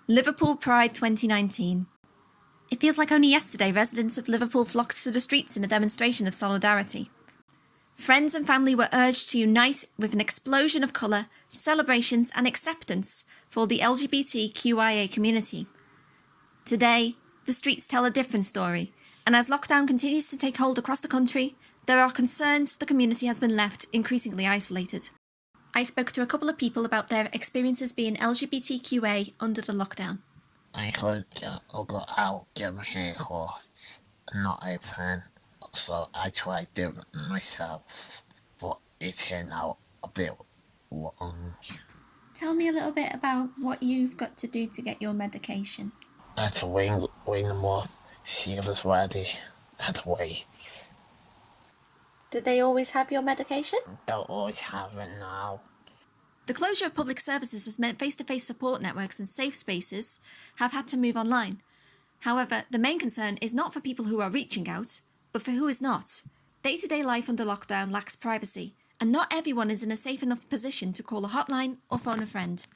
Liverpool Pride 2019. It feels like only yesterday residents of Liverpool flocked to the streets in a demonstration of solidarity. Friends and family were urged to unite with an explosion of colour, celebrations and acceptance for the LGBTQIA community. Today, the streets tell a different story, and as lockdown continues to take hold across the country, there are concerns the community has been left increasingly isolated. I spoke to a couple of people about their experiences being LGBTQA under the lockdown. I could go out, get my hair cut, not open, so I tried doing it myself, but it turned out a bit wrong. Tell me a little bit about what you've got to do to get your medication. I had to ring them up, see if it's ready, I had to wait. Do they always have your medication? Don't always have it now. The closure of public services has meant face-to-face support networks and safe spaces have had to move online. However, the main concern is not for people who are reaching out, but for who is not. Day-to-day life under lockdown lacks privacy, and not everyone is in a safe enough position to call a hotline or phone a friend.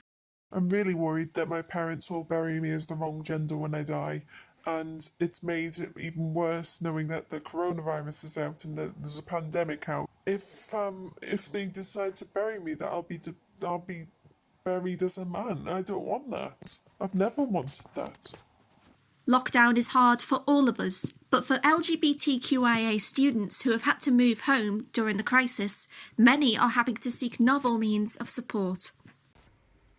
I'm really worried that my parents will bury me as the wrong gender when I die, and it's made it even worse knowing that the coronavirus is out and that there's a pandemic out. If they decide to bury me, that I'll be buried as a man. I don't want that. I've never wanted that. Lockdown is hard for all of us, but for LGBTQIA students who have had to move home during the crisis, many are having to seek novel means of support.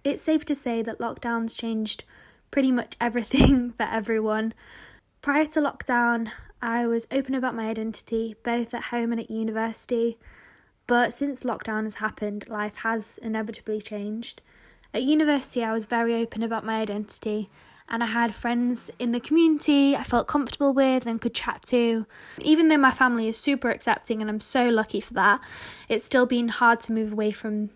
It's safe to say that lockdown's changed pretty much everything for everyone. Prior to lockdown, I was open about my identity, both at home and at university. But since lockdown has happened, life has inevitably changed. At university, I was very open about my identity, and I had friends in the community I felt comfortable with and could chat to. Even though my family is super accepting, and I'm so lucky for that, it's still been hard to move away from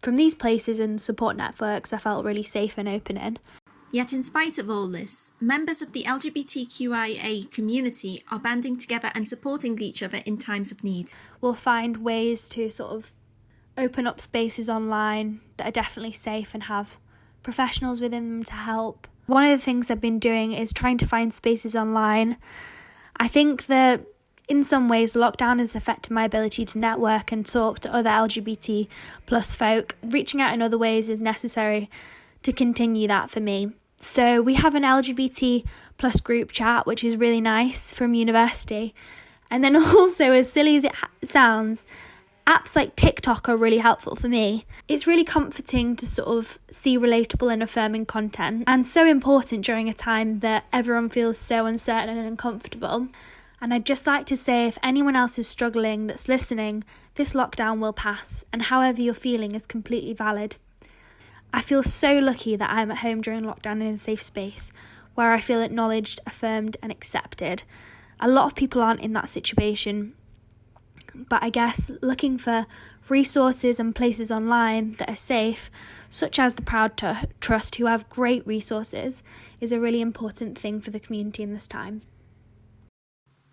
these places and support networks I felt really safe and open in. Yet in spite of all this, members of the LGBTQIA community are banding together and supporting each other in times of need. We'll find ways to sort of open up spaces online that are definitely safe and have professionals within them to help. One of the things I've been doing is trying to find spaces online. I think that in some ways, lockdown has affected my ability to network and talk to other LGBT plus folk. Reaching out in other ways is necessary to continue that for me. So we have an LGBT plus group chat, which is really nice, from university. And then also, as silly as it sounds, apps like TikTok are really helpful for me. It's really comforting to sort of see relatable and affirming content, and so important during a time that everyone feels so uncertain and uncomfortable. And I'd just like to say, if anyone else is struggling that's listening, this lockdown will pass, and however you're feeling is completely valid. I feel so lucky that I'm at home during lockdown in a safe space where I feel acknowledged, affirmed and accepted. A lot of people aren't in that situation, but I guess looking for resources and places online that are safe, such as the Proud Trust, who have great resources, is a really important thing for the community in this time.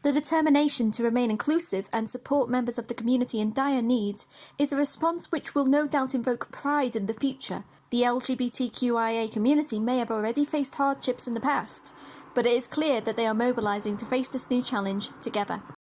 The determination to remain inclusive and support members of the community in dire need is a response which will no doubt invoke pride in the future. The LGBTQIA community may have already faced hardships in the past, but it is clear that they are mobilising to face this new challenge together.